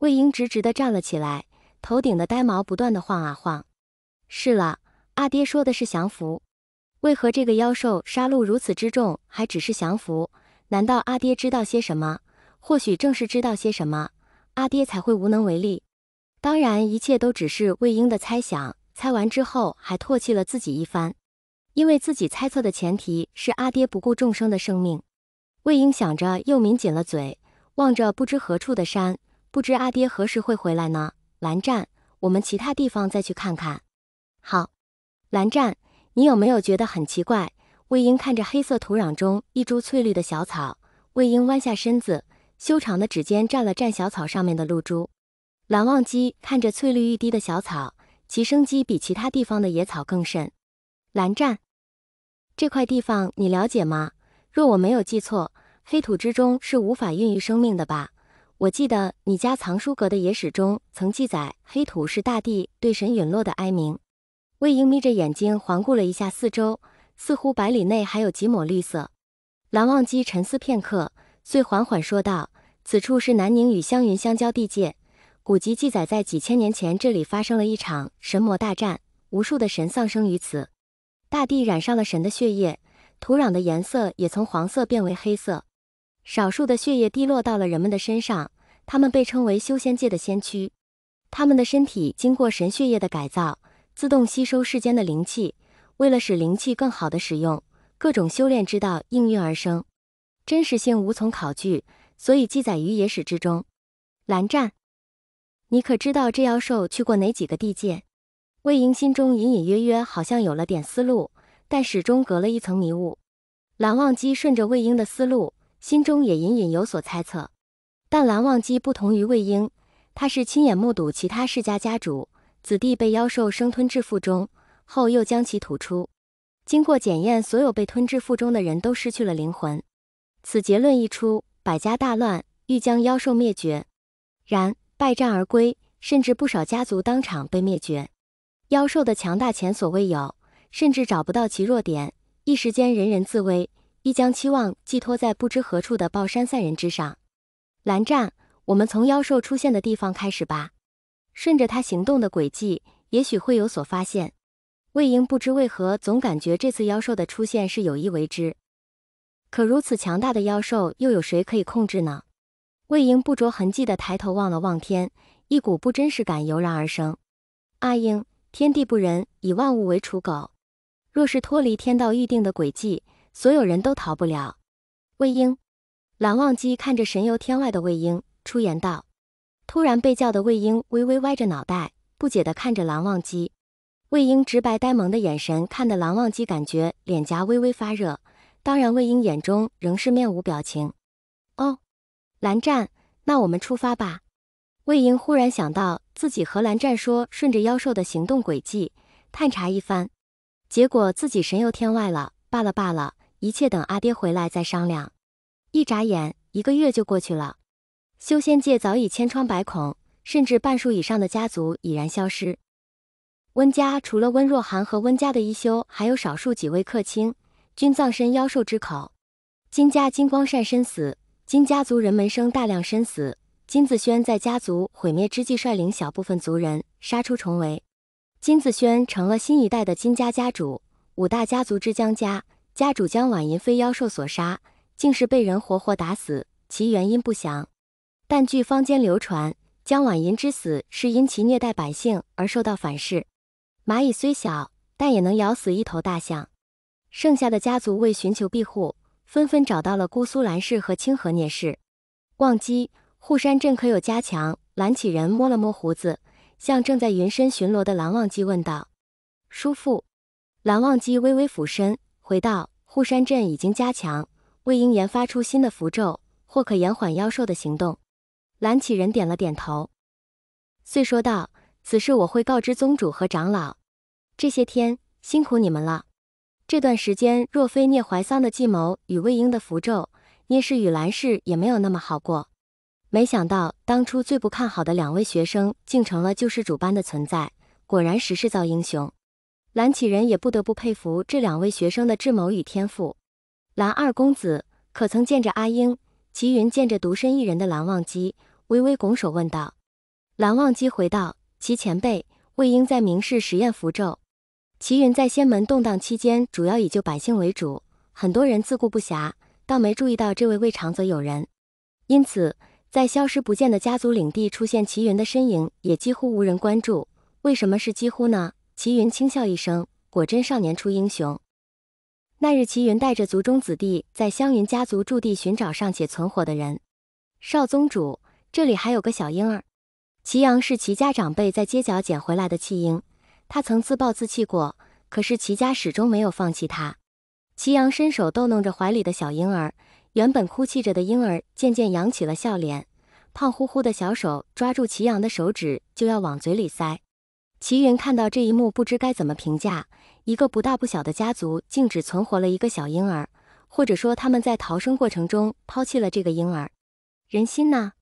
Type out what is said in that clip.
魏婴直直地站了起来，头顶的呆毛不断地晃啊晃。是了，阿爹说的是降服。为何这个妖兽杀戮如此之重，还只是降服？难道阿爹知道些什么？或许正是知道些什么，阿爹才会无能为力。当然，一切都只是魏婴的猜想，猜完之后还唾弃了自己一番，因为自己猜测的前提是阿爹不顾众生的生命。魏婴想着，又抿紧了嘴，望着不知何处的山，不知阿爹何时会回来呢？蓝湛，我们其他地方再去看看。好，蓝湛，你有没有觉得很奇怪？魏婴看着黑色土壤中一株翠绿的小草，魏婴弯下身子，修长的指尖蘸了蘸小草上面的露珠。蓝忘机看着翠绿欲滴的小草，其生机比其他地方的野草更甚。蓝湛，这块地方你了解吗？若我没有记错，黑土之中是无法孕育生命的吧？我记得你家藏书阁的野史中曾记载，黑土是大地对神陨落的哀鸣。魏婴眯着眼睛环顾了一下四周，似乎百里内还有几抹绿色。蓝忘机沉思片刻，遂缓缓说道：“此处是南宁与湘云相交地界，古籍记载，在几千年前这里发生了一场神魔大战，无数的神丧生于此，大地染上了神的血液，土壤的颜色也从黄色变为黑色。少数的血液滴落到了人们的身上，他们被称为修仙界的仙躯。他们的身体经过神血液的改造，自动吸收世间的灵气，为了使灵气更好的使用，各种修炼之道应运而生，真实性无从考据，所以记载于野史之中。蓝湛，你可知道这妖兽去过哪几个地界？”魏婴心中隐隐约约好像有了点思路，但始终隔了一层迷雾。蓝忘机顺着魏婴的思路，心中也隐隐有所猜测。但蓝忘机不同于魏婴，他是亲眼目睹其他世家家主子弟被妖兽生吞至腹中，后又将其吐出。经过检验，所有被吞至腹中的人都失去了灵魂。此结论一出，百家大乱，欲将妖兽灭绝。然败战而归，甚至不少家族当场被灭绝。妖兽的强大前所未有，甚至找不到其弱点，一时间人人自危，亦将期望寄托在不知何处的豹山赛人之上。蓝湛，我们从妖兽出现的地方开始吧，顺着他行动的轨迹，也许会有所发现。魏婴不知为何总感觉这次妖兽的出现是有意为之，可如此强大的妖兽，又有谁可以控制呢？魏婴不着痕迹地抬头望了望天，一股不真实感油然而生。阿英，天地不仁，以万物为刍狗。若是脱离天道预定的轨迹，所有人都逃不了。魏婴，蓝忘机看着神游天外的魏婴，出言道。突然被叫的魏婴微微歪着脑袋，不解地看着蓝忘机。魏婴直白呆萌的眼神看得蓝忘机感觉脸颊微微发热，当然魏婴眼中仍是面无表情。哦，蓝湛，那我们出发吧。魏婴忽然想到自己和蓝湛说顺着妖兽的行动轨迹探查一番，结果自己神游天外了，罢了罢了，一切等阿爹回来再商量。一眨眼1个月就过去了，修仙界早已千疮百孔，甚至半数以上的家族已然消失。温家除了温若寒和温家的一休，还有少数几位客卿均葬身妖兽之口。金家金光善身死，金家族人门生大量身死。金子轩在家族毁灭之际率领小部分族人杀出重围，金子轩成了新一代的金家家主。5大家族之江家家主江婉银非妖兽所杀，竟是被人活活打死，其原因不详。但据坊间流传，江婉银之死是因其虐待百姓而受到反噬。蚂蚁虽小，但也能咬死一头大象。剩下的家族为寻求庇护，纷纷找到了姑苏蓝氏和清河聂氏。忘机，护山镇可有加强？蓝启仁摸了摸胡子，向正在云深巡逻的蓝忘机问道。叔父。蓝忘机微微俯身回道，护山镇已经加强，魏婴研发出新的符咒，或可延缓妖兽的行动。蓝启仁点了点头，遂说道，此事我会告知宗主和长老。这些天辛苦你们了。这段时间若非聂怀桑的计谋与魏婴的符咒，聂氏与蓝氏也没有那么好过。没想到当初最不看好的2位学生竟成了救世主般的存在，果然时势造英雄。蓝启仁也不得不佩服这2位学生的智谋与天赋。蓝二公子可曾见着阿英？齐云见着独身一人的蓝忘机，微微拱手问道。蓝忘机回道：其前辈魏婴在明示实验符咒。齐云在仙门动荡期间，主要以救百姓为主，很多人自顾不暇，倒没注意到这位魏长则友人。因此，在消失不见的家族领地出现齐云的身影，也几乎无人关注。为什么是几乎呢？齐云轻笑一声，果真少年出英雄。那日，齐云带着族中子弟在湘云家族驻地寻找尚且存活的人。少宗主，这里还有个小婴儿。祁阳是齐家长辈在街角捡回来的弃婴，他曾自暴自弃过，可是齐家始终没有放弃他。祁阳伸手逗弄着怀里的小婴儿，原本哭泣着的婴儿渐渐扬起了笑脸，胖乎乎的小手抓住祁阳的手指就要往嘴里塞。齐云看到这一幕，不知该怎么评价。一个不大不小的家族竟只存活了一个小婴儿，或者说他们在逃生过程中抛弃了这个婴儿。人心呢？